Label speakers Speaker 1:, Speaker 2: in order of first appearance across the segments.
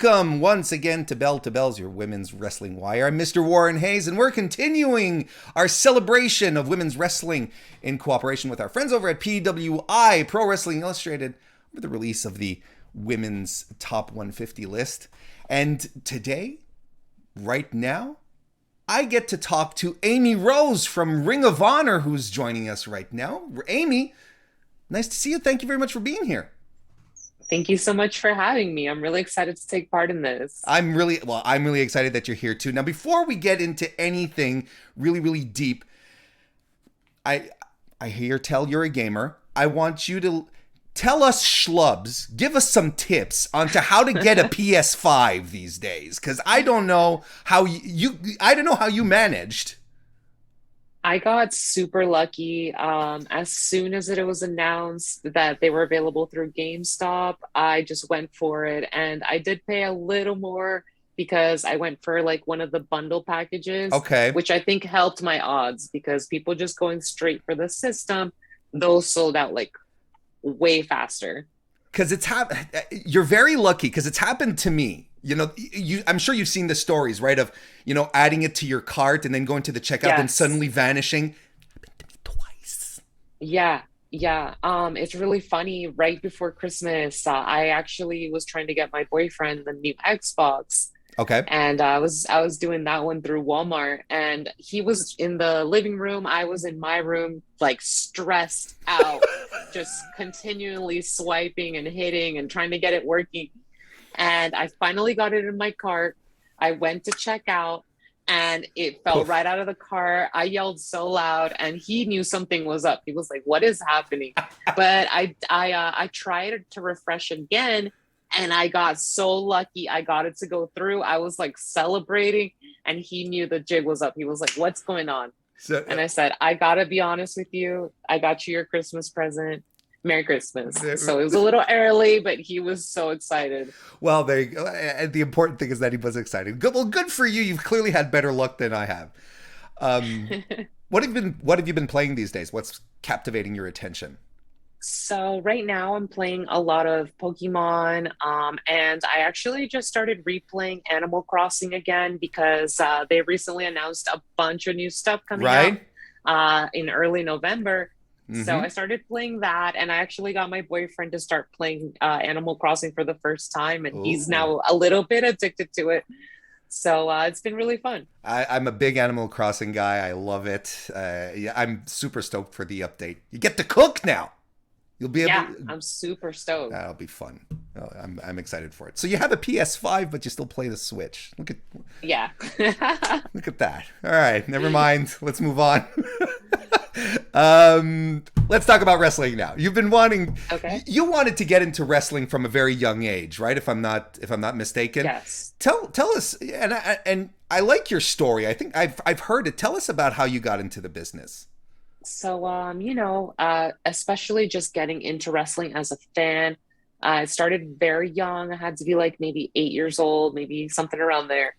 Speaker 1: Welcome once again to Bell to Bells, your women's wrestling wire. I'm Mr. Warren Hayes, and we're continuing our celebration of women's wrestling in cooperation with our friends over at PWI, Pro Wrestling Illustrated, with the release of the Women's Top 150 list. And today, right now, I get to talk to Amy Rose from Ring of Honor, who's joining us right now. Amy, nice to see you. Thank you very much for being here.
Speaker 2: Thank you so much for having me. I'm really excited to take part in this.
Speaker 1: I'm really excited that you're here too. Now, before we get into anything really deep, I hear tell you're a gamer. I want you to tell us schlubs, give us some tips onto how to get a PS5 these days, because I don't know how you managed.
Speaker 2: I got super lucky. As soon as it was announced that they were available through GameStop, I just went for it. And I did pay a little more because I went for like one of the bundle packages,
Speaker 1: Okay.
Speaker 2: which I think helped my odds because people just going straight for the system, those sold out like way faster.
Speaker 1: Because you're very lucky because it's happened to me. You know, I'm sure you've seen the stories, right? Of, adding it to your cart and then going to the checkout and
Speaker 2: Yes.
Speaker 1: suddenly vanishing. Happened to me twice.
Speaker 2: Yeah, yeah. It's really funny. Right before Christmas, I actually was trying to get my boyfriend the new Xbox,
Speaker 1: Okay.
Speaker 2: and I was doing that one through Walmart, and he was in the living room. I was in my room, like stressed out, just continually swiping and hitting and trying to get it working. And I finally got it in my cart. I went to check out and it fell
Speaker 1: Poof.
Speaker 2: right out of the cart. I yelled so loud and he knew something was up. He was like, "What is happening?" But I tried to refresh again and I got so lucky. I got it to go through. I was like celebrating and he knew the jig was up. He was like, "What's going on?"
Speaker 1: So,
Speaker 2: And I said, "I gotta be honest with you. I got you your Christmas present. Merry Christmas." So it was a little early, but he was so excited.
Speaker 1: well, there you go. And the important thing is that he was excited. Good. Well, good for you. You've clearly had better luck than I have. Um, what have you been playing these days? What's captivating your attention?
Speaker 2: So right now I'm playing a lot of Pokemon, and I actually just started replaying Animal Crossing again because they recently announced a bunch of new stuff coming out
Speaker 1: Right?
Speaker 2: in early November. So
Speaker 1: Mm-hmm.
Speaker 2: I started playing that, and I actually got my boyfriend to start playing Animal Crossing for the first time, and he's
Speaker 1: Ooh.
Speaker 2: now a little bit addicted to it. So it's been really fun.
Speaker 1: I'm a big Animal Crossing guy. I love it. Yeah, I'm super stoked for the update. You get to cook now. You'll be able.
Speaker 2: Yeah, I'm super stoked.
Speaker 1: That'll be fun. Oh, I'm excited for it. So you have a PS5, but you still play the Switch.
Speaker 2: Yeah.
Speaker 1: Look at that. All right, never mind. Let's move on. Let's talk about wrestling now. You've been wanting.
Speaker 2: Okay.
Speaker 1: You wanted to get into wrestling from a very young age, right? If I'm not mistaken.
Speaker 2: Yes.
Speaker 1: Tell us, and I like your story. I think I've heard it. Tell us about how you got into the business.
Speaker 2: So, especially just getting into wrestling as a fan, I started very young. I had to be like maybe 8 years old, maybe something around there.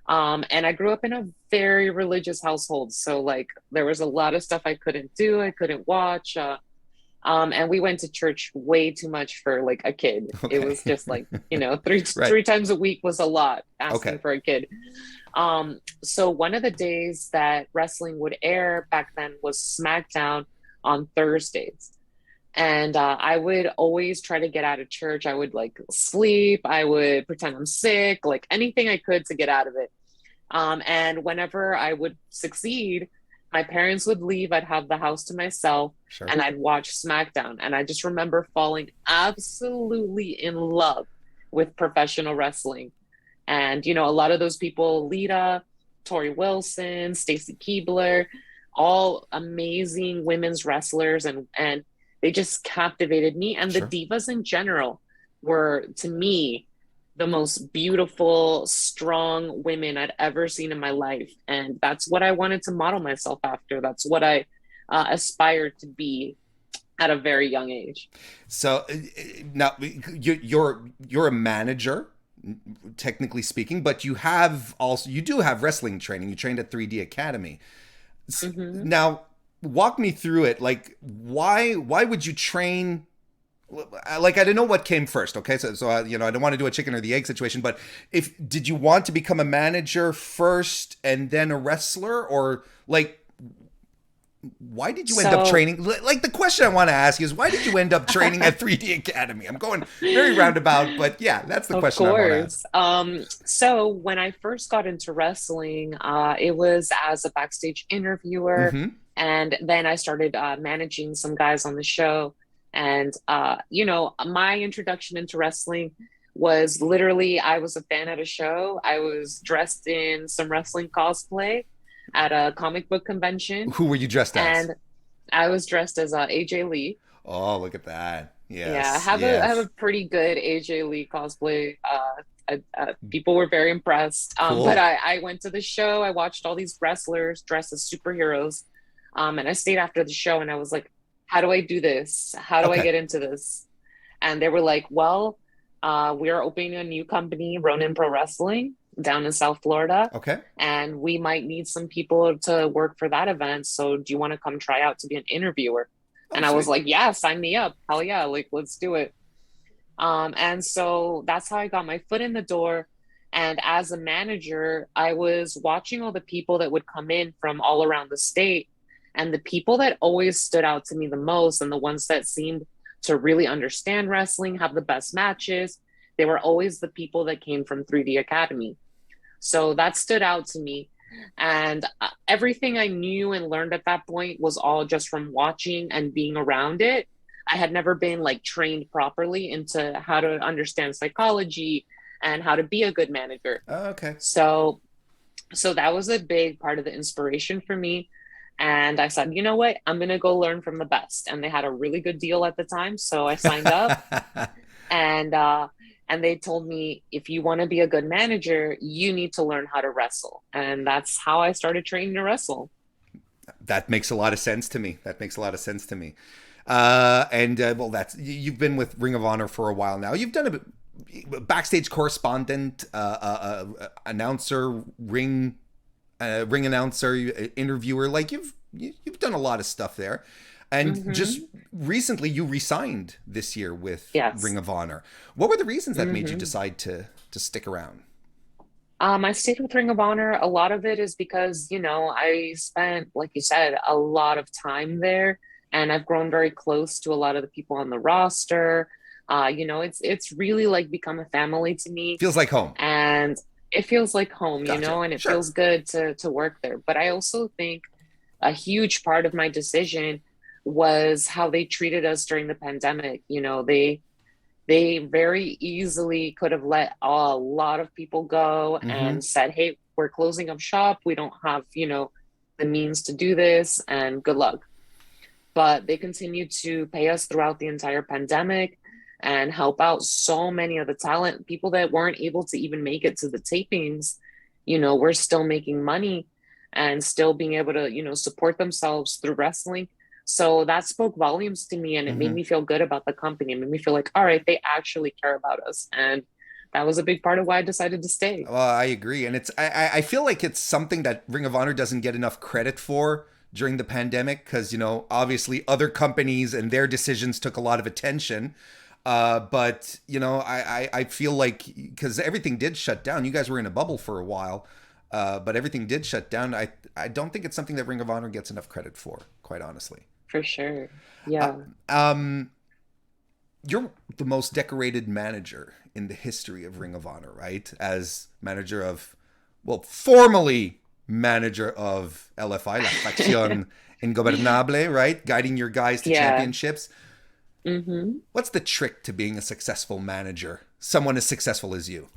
Speaker 2: And I grew up in a very religious household. So, like, there was a lot of stuff I couldn't do, I couldn't watch. And we went to church way too much for like a kid. It
Speaker 1: Okay.
Speaker 2: was just like, three
Speaker 1: Right.
Speaker 2: three times a week was a lot asking
Speaker 1: Okay.
Speaker 2: for a kid. So one of the days that wrestling would air back then was SmackDown on Thursdays. And I would always try to get out of church. I would like sleep. I would pretend I'm sick, like anything I could to get out of it. And whenever I would succeed, my parents would leave. I'd have the house to myself
Speaker 1: Sure.
Speaker 2: and I'd watch SmackDown. And I just remember falling absolutely in love with professional wrestling. And, a lot of those people, Lita, Tori Wilson, Stacy Keibler, all amazing women's wrestlers. And they just captivated me. And the
Speaker 1: Sure.
Speaker 2: divas in general were, to me, the most beautiful, strong women I'd ever seen in my life. And that's what I wanted to model myself after. That's what I aspired to be at a very young age.
Speaker 1: So now you're a manager, technically speaking, but you do have wrestling training. You trained at 3D Academy.
Speaker 2: Hmm.
Speaker 1: Now, walk me through it. Like, why would you train like I don't know what came first. Okay, so you know, I don't want to do a chicken or the egg situation, but if did you want to become a manager first and then a wrestler, or like why did you end up
Speaker 2: So
Speaker 1: training? Like the question I want to ask is why did you end up training at 3D Academy? I'm going very roundabout, but yeah, that's the
Speaker 2: of
Speaker 1: question I want to ask.
Speaker 2: course. So when I first got into wrestling, it was as a backstage interviewer,
Speaker 1: Mm-hmm.
Speaker 2: and then I started managing some guys on the show. And my introduction into wrestling was literally I was a fan at a show. I was dressed in some wrestling cosplay at a comic book convention,
Speaker 1: Who were you dressed as?
Speaker 2: and I was dressed as AJ Lee.
Speaker 1: Oh, look at that.
Speaker 2: Yeah,
Speaker 1: Yes,
Speaker 2: I have a
Speaker 1: yes.
Speaker 2: pretty good AJ Lee cosplay. People were very impressed. But
Speaker 1: Cool.
Speaker 2: I went to the show. I watched all these wrestlers dressed as superheroes. And I stayed after the show and I was like, how do I do this? How do I
Speaker 1: Okay.
Speaker 2: get into this? And they were like, well, we are opening a new company, Ronin Pro Wrestling, down in South Florida.
Speaker 1: Okay.
Speaker 2: And we might need some people to work for that event. So do you want to come try out to be an interviewer?
Speaker 1: Oh,
Speaker 2: And I was
Speaker 1: sweet.
Speaker 2: like, yeah, sign me up. Hell yeah, like let's do it. And so that's how I got my foot in the door. And as a manager, I was watching all the people that would come in from all around the state. And the people that always stood out to me the most, and the ones that seemed to really understand wrestling, have the best matches, they were always the people that came from 3D Academy. So that stood out to me. And everything I knew and learned at that point was all just from watching and being around it. I had never been like trained properly into how to understand psychology and how to be a good manager.
Speaker 1: Oh, okay.
Speaker 2: So so that was a big part of the inspiration for me. And I said, you know what? I'm going to go learn from the best. And they had a really good deal at the time. So I signed up, and they told me if you want to be a good manager, you need to learn how to wrestle. And that's how I started training to wrestle.
Speaker 1: That makes a lot of sense to me. That makes a lot of sense to me. And well, that's you've been with Ring of Honor for a while now. You've done a backstage correspondent, announcer, ring announcer, interviewer. Like you've done a lot of stuff there. And just
Speaker 2: Hmm.
Speaker 1: recently, you resigned this year with Ring
Speaker 2: Yes.
Speaker 1: of Honor. What were the reasons that made you
Speaker 2: Hmm.
Speaker 1: decide to stick around?
Speaker 2: I stayed with Ring of Honor. A lot of it is because, I spent, like you said, a lot of time there, and I've grown very close to a lot of the people on the roster. It's really like become a family to me,
Speaker 1: Feels like home.
Speaker 2: and it feels like home,
Speaker 1: Gotcha.
Speaker 2: and it
Speaker 1: Sure.
Speaker 2: feels good to work there. But I also think a huge part of my decision was how they treated us during the pandemic. They very easily could have let a lot of people go
Speaker 1: Mm-hmm.
Speaker 2: and said, hey, we're closing up shop. We don't have, the means to do this, and good luck. But they continued to pay us throughout the entire pandemic and help out so many of the talent people that weren't able to even make it to the tapings. We're still making money and still being able to, support themselves through wrestling. So that spoke volumes to me, and it made
Speaker 1: Mm-hmm.
Speaker 2: me feel good about the company. It made me feel like, all right, they actually care about us. And that was a big part of why I decided to stay.
Speaker 1: Well, I agree, and I feel like it's something that Ring of Honor doesn't get enough credit for during the pandemic because obviously other companies and their decisions took a lot of attention. But I feel like because everything did shut down, you guys were in a bubble for a while, but everything did shut down. I don't think it's something that Ring of Honor gets enough credit for, quite honestly.
Speaker 2: For sure.
Speaker 1: Uh,
Speaker 2: Yeah.
Speaker 1: um, you're the most decorated manager in the history of Ring of Honor, right? As manager of, well, formerly manager of LFI, La Facción Ingobernable, right? Guiding your guys to
Speaker 2: Yeah.
Speaker 1: championships.
Speaker 2: Hmm.
Speaker 1: What's the trick to being a successful manager? Someone as successful as you.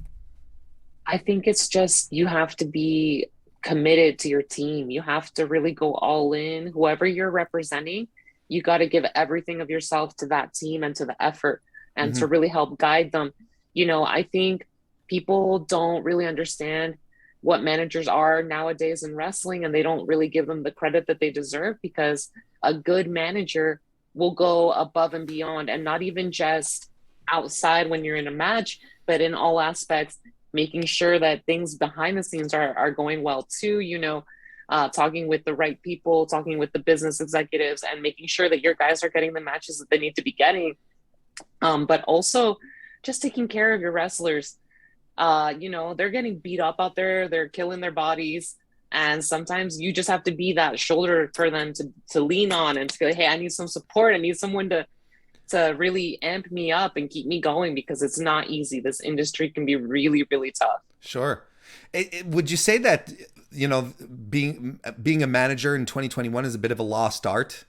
Speaker 2: I think it's just you have to be committed to your team. You have to really go all in. Whoever you're representing, you got to give everything of yourself to that team and to the effort and to
Speaker 1: Mm-hmm.
Speaker 2: really help guide them. I think people don't really understand what managers are nowadays in wrestling, and they don't really give them the credit that they deserve, because a good manager will go above and beyond, and not even just outside when you're in a match, but in all aspects, making sure that things behind the scenes are going well too, talking with the right people, talking with the business executives, and making sure that your guys are getting the matches that they need to be getting. But also just taking care of your wrestlers. They're getting beat up out there, they're killing their bodies. And sometimes you just have to be that shoulder for them to lean on and to go, hey, I need some support. I need someone to really amp me up and keep me going because it's not easy. This industry can be really, really tough.
Speaker 1: Sure. Would you say that, being a manager in 2021 is a bit of a lost art?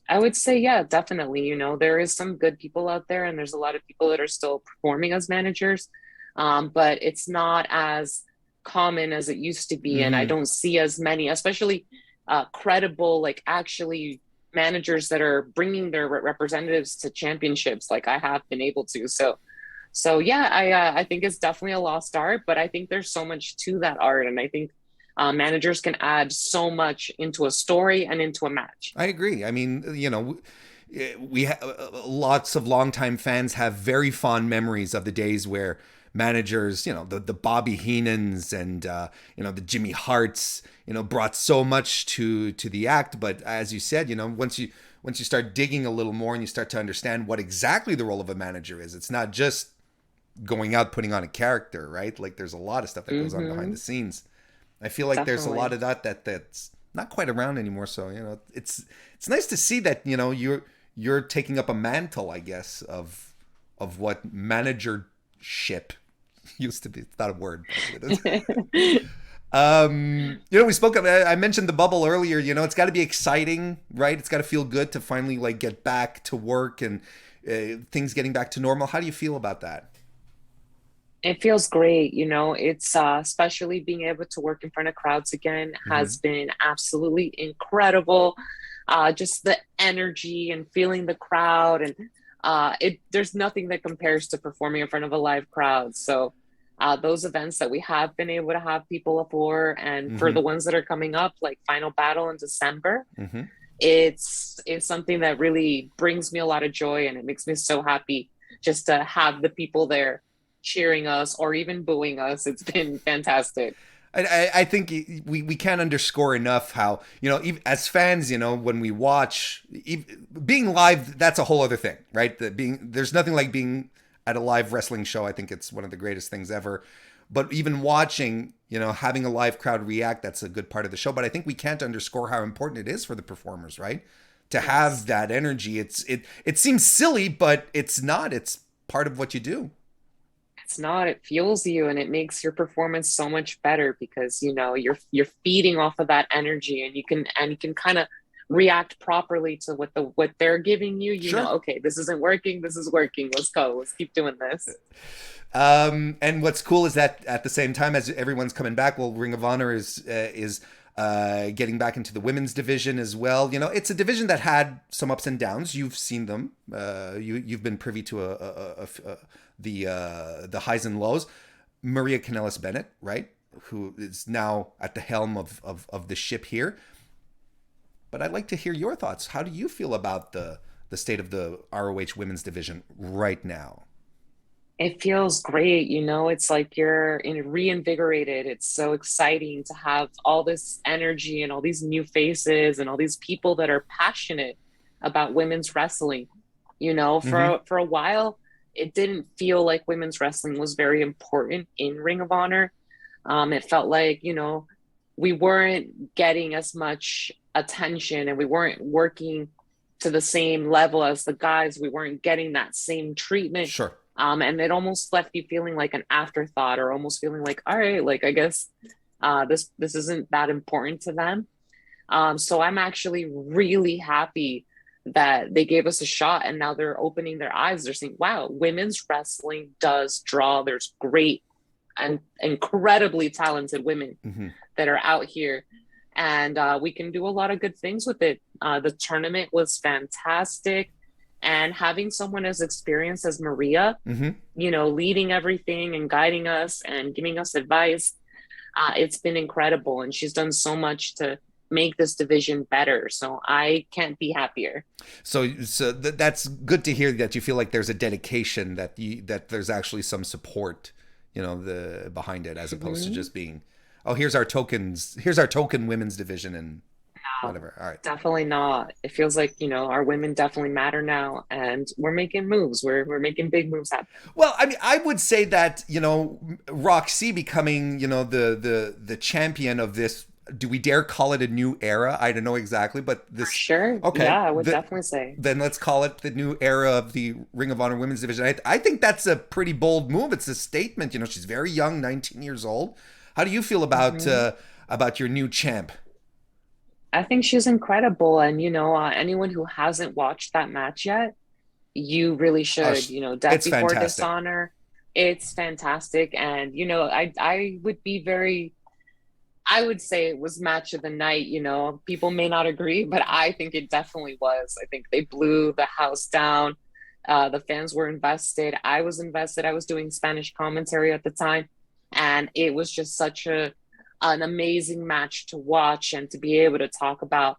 Speaker 2: I would say, yeah, definitely. There is some good people out there, and there's a lot of people that are still performing as managers, but it's not as common as it used to be. And I
Speaker 1: Mm-hmm.
Speaker 2: don't see as many, especially credible, like actually managers that are bringing their representatives to championships, like I have been able to. So yeah, I think it's definitely a lost art, but I think there's so much to that art, and I think managers can add so much into a story and into a match.
Speaker 1: I agree. I mean, lots of longtime fans have very fond memories of the days where managers, the Bobby Heenans and the Jimmy Harts, brought so much to the act. But as you said, once you start digging a little more and you start to understand what exactly the role of a manager is, it's not just going out putting on a character, right? Like there's a lot of stuff that goes on behind
Speaker 2: Hmm.
Speaker 1: the scenes. I feel like there's a lot
Speaker 2: Definitely.
Speaker 1: of that's not quite around anymore. So it's nice to see that you're taking up a mantle, I guess, of what managership used to be. It's not a word. But it is. We spoke of. I mentioned the bubble earlier. It's got to be exciting, right? It's got to feel good to finally like get back to work and things getting back to normal. How do you feel about that?
Speaker 2: It feels great, it's especially being able to work in front of crowds again
Speaker 1: Mm-hmm.
Speaker 2: has been absolutely incredible. Just the energy and feeling the crowd, and it there's nothing that compares to performing in front of a live crowd. So those events that we have been able to have people for, and for
Speaker 1: Mm-hmm.
Speaker 2: the ones that are coming up, like Final Battle in December,
Speaker 1: Mm-hmm.
Speaker 2: it's something that really brings me a lot of joy, and it makes me so happy just to have the people there cheering us or even booing us. It's been fantastic.
Speaker 1: I think we can't underscore enough how even as fans, when we watch being live, that's a whole other thing, right? There's nothing like being at a live wrestling show. I think it's one of the greatest things ever. But even watching, having a live crowd react, that's a good part of the show. But I think we can't underscore how important it is for the performers, right? To have
Speaker 2: Yes.
Speaker 1: that energy. It seems silly, but it's not. It's part of what you do.
Speaker 2: It's not, it fuels you and it makes your performance so much better because you're feeding off of that energy, and you can kind of react properly to what they're giving you.
Speaker 1: Sure.
Speaker 2: Okay, this isn't working, this is working. Let's go. Let's keep doing this.
Speaker 1: And what's cool is that at the same time as everyone's coming back, well, Ring of Honor is getting back into the women's division as well. It's a division that had some ups and downs. You've seen them. You've been privy to the highs and lows. Maria Kanellis Bennett, right, who is now at the helm of the ship here. But I'd like to hear your thoughts. How do you feel about the state of the ROH Women's Division right now?
Speaker 2: It feels great. It's like you're reinvigorated. It's so exciting to have all this energy and all these new faces and all these people that are passionate about women's wrestling.
Speaker 1: Mm-hmm.
Speaker 2: For a while, it didn't feel like women's wrestling was very important in Ring of Honor. It felt like, we weren't getting as much attention, and we weren't working to the same level as the guys. We weren't getting that same treatment.
Speaker 1: Sure.
Speaker 2: And it almost left you feeling like an afterthought, or almost feeling like, all right, like I guess this isn't that important to them. So I'm actually really happy that they gave us a shot, and now they're opening their eyes. They're saying, wow, women's wrestling does draw. There's great and incredibly talented women
Speaker 1: Mm-hmm.
Speaker 2: that are out here, and we can do a lot of good things with it. The tournament was fantastic, and having someone as experienced as Maria,
Speaker 1: Mm-hmm.
Speaker 2: leading everything and guiding us and giving us advice, it's been incredible, and she's done so much to make this division better. So I can't be happier.
Speaker 1: So that's good to hear that you feel like there's a dedication that there's actually some support, the behind it as opposed to
Speaker 2: Mhm.
Speaker 1: just being, oh, here's our token women's division and whatever. All right.
Speaker 2: definitely not. It feels like, our women definitely matter now, and we're making moves. We're making big moves happen.
Speaker 1: Well, I mean, I would say that Roxy becoming the champion of this. Do we dare call it a new era? I don't know exactly, but
Speaker 2: For
Speaker 1: this.
Speaker 2: sure.
Speaker 1: Okay,
Speaker 2: Yeah, I would definitely say.
Speaker 1: then let's call it the new era of the Ring of Honor Women's Division. I think that's a pretty bold move. It's a statement. She's very young, 19 years old. How do you feel
Speaker 2: Hmm.
Speaker 1: about your new champ?
Speaker 2: I think she's incredible. And, anyone who hasn't watched that match yet, you really
Speaker 1: Oh,
Speaker 2: should. Death
Speaker 1: it's
Speaker 2: Before
Speaker 1: fantastic.
Speaker 2: Dishonor. It's fantastic. And, I would be I would say it was match of the night. People may not agree, but I think it definitely was. I think they blew the house down. The fans were invested. I was invested. I was doing Spanish commentary at the time, and it was just such an amazing match to watch and to be able to talk about.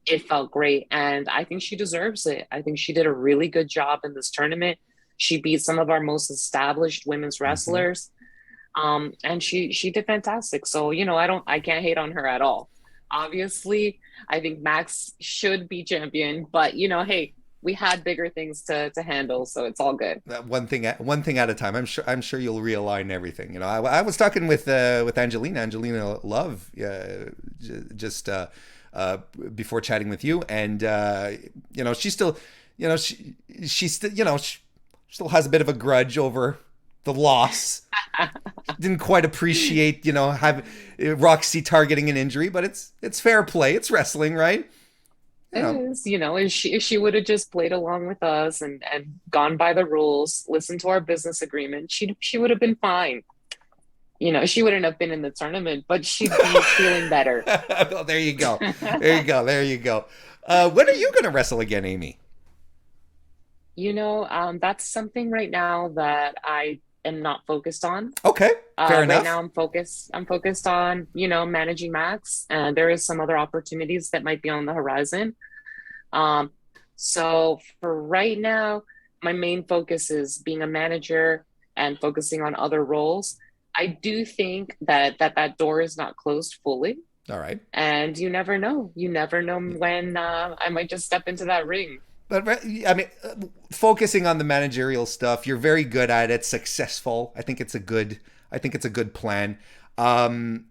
Speaker 2: It felt great, and I think she deserves it. I think she did a really good job in this tournament. She beat some of our most established women's
Speaker 1: Hmm.
Speaker 2: wrestlers, and she did fantastic. So, I can't hate on her at all. Obviously, I think Max should be champion, but hey, we had bigger things to handle, so it's all good.
Speaker 1: One thing at a time. I'm sure you'll realign everything. I was talking with Angelina Love, just before chatting with you, and she still, she still, she still has a bit of a grudge over the loss. Didn't quite appreciate, have Roxy targeting an injury, but it's fair play. It's wrestling, right? You
Speaker 2: It
Speaker 1: know,
Speaker 2: is, if she would have just played along with us and gone by the rules, listened to our business agreement, she would have been fine. She wouldn't have been in the tournament, but she'd be feeling better.
Speaker 1: well, there you go. There you go. There you go. When are you going to wrestle again, Amy?
Speaker 2: That's something right now that I am not focused on.
Speaker 1: Okay, fair
Speaker 2: Right
Speaker 1: enough.
Speaker 2: now I'm focused on, managing Max, and there is some other opportunities that might be on the horizon. Um, so for right now, my main focus is being a manager and focusing on other roles. I do think that door is not closed fully,
Speaker 1: All right.
Speaker 2: and you never know. You never know when I might just step into that ring.
Speaker 1: But I mean, focusing on the managerial stuff, you're very good at it. Successful. I think it's a good. I think it's a good plan. And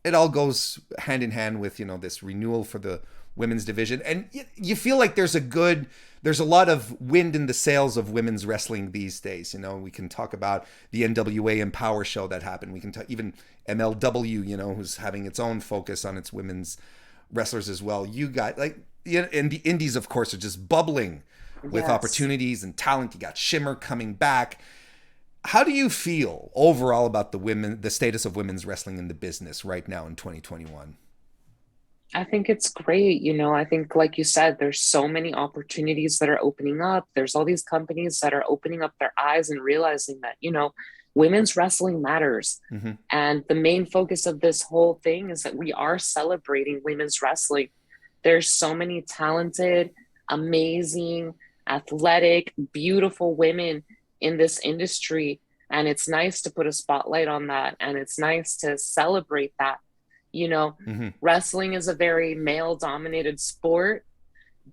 Speaker 1: it all goes hand in hand with this renewal for the women's division, and you feel like there's a lot of wind in the sails of women's wrestling these days. We can talk about the NWA Empower show that happened. We can talk even MLW, who's having its own focus on its women's wrestlers as well. You got and the indies, of course, are just bubbling with
Speaker 2: Yes.
Speaker 1: opportunities and talent. You got Shimmer coming back. How do you feel overall about the status of women's wrestling in the business right now in 2021?
Speaker 2: I think it's great. I think, like you said, there's so many opportunities that are opening up. There's all these companies that are opening up their eyes and realizing that, women's wrestling matters.
Speaker 1: Hmm.
Speaker 2: And the main focus of this whole thing is that we are celebrating women's wrestling. There's so many talented, amazing, athletic, beautiful women in this industry. And it's nice to put a spotlight on that. And it's nice to celebrate that. You know,
Speaker 1: Hmm.
Speaker 2: Wrestling is a very male dominated sport,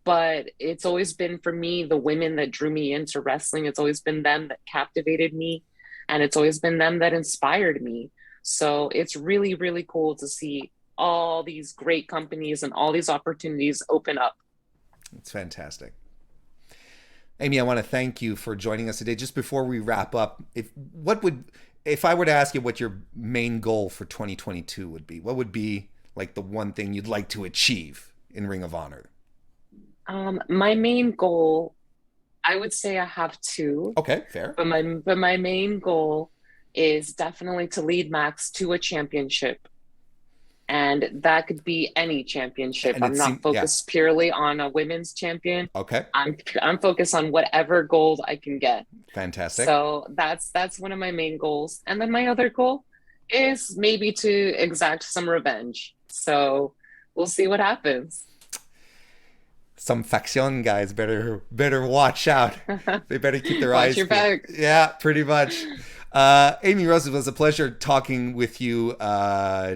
Speaker 2: but it's always been for me the women that drew me into wrestling. It's always been them that captivated me, and it's always been them that inspired me. So it's really, really cool to see all these great companies and all these opportunities open up.
Speaker 1: It's fantastic. Amy, I want to thank you for joining us today. Just before we wrap up, if I were to ask you what your main goal for 2022 would be, what would be like the one thing you'd like to achieve in Ring of Honor?
Speaker 2: My main goal, I would say I have two,
Speaker 1: Okay, fair.
Speaker 2: but my main goal is definitely to lead Max to a championship. And that could be any championship.
Speaker 1: And
Speaker 2: I'm
Speaker 1: it
Speaker 2: not
Speaker 1: seems, yeah,
Speaker 2: focused purely on a women's champion.
Speaker 1: okay,
Speaker 2: I'm focused on whatever gold I can get.
Speaker 1: fantastic.
Speaker 2: So that's one of my main goals. And then my other goal is maybe to exact some revenge. So we'll see what happens.
Speaker 1: Some faction guys better watch out. They better keep their
Speaker 2: Watch
Speaker 1: eyes
Speaker 2: your
Speaker 1: peeled.
Speaker 2: back.
Speaker 1: Yeah, pretty much. Amy Rose, it was a pleasure talking with you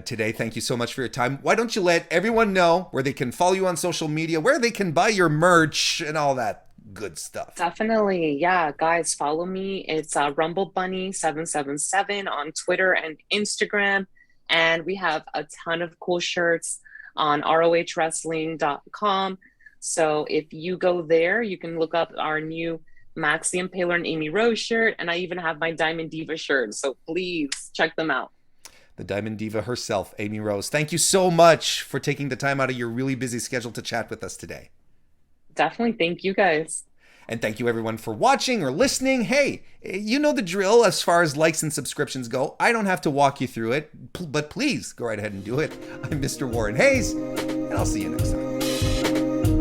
Speaker 1: today. Thank you so much for your time. Why don't you let everyone know where they can follow you on social media, where they can buy your merch and all that good stuff?
Speaker 2: Definitely. Yeah, guys, follow me. It's Rumble Bunny 777 on Twitter and Instagram. And we have a ton of cool shirts on rohwrestling.com. So if you go there, you can look up our new Maxi Impaler and Amy Rose shirt. And I even have my Diamond Diva shirt. So please check them out.
Speaker 1: The Diamond Diva herself, Amy Rose. Thank you so much for taking the time out of your really busy schedule to chat with us today.
Speaker 2: Definitely. Thank you, guys.
Speaker 1: And thank you everyone for watching or listening. Hey, you know the drill as far as likes and subscriptions go. I don't have to walk you through it, but please go right ahead and do it. I'm Mr. Warren Hayes, and I'll see you next time.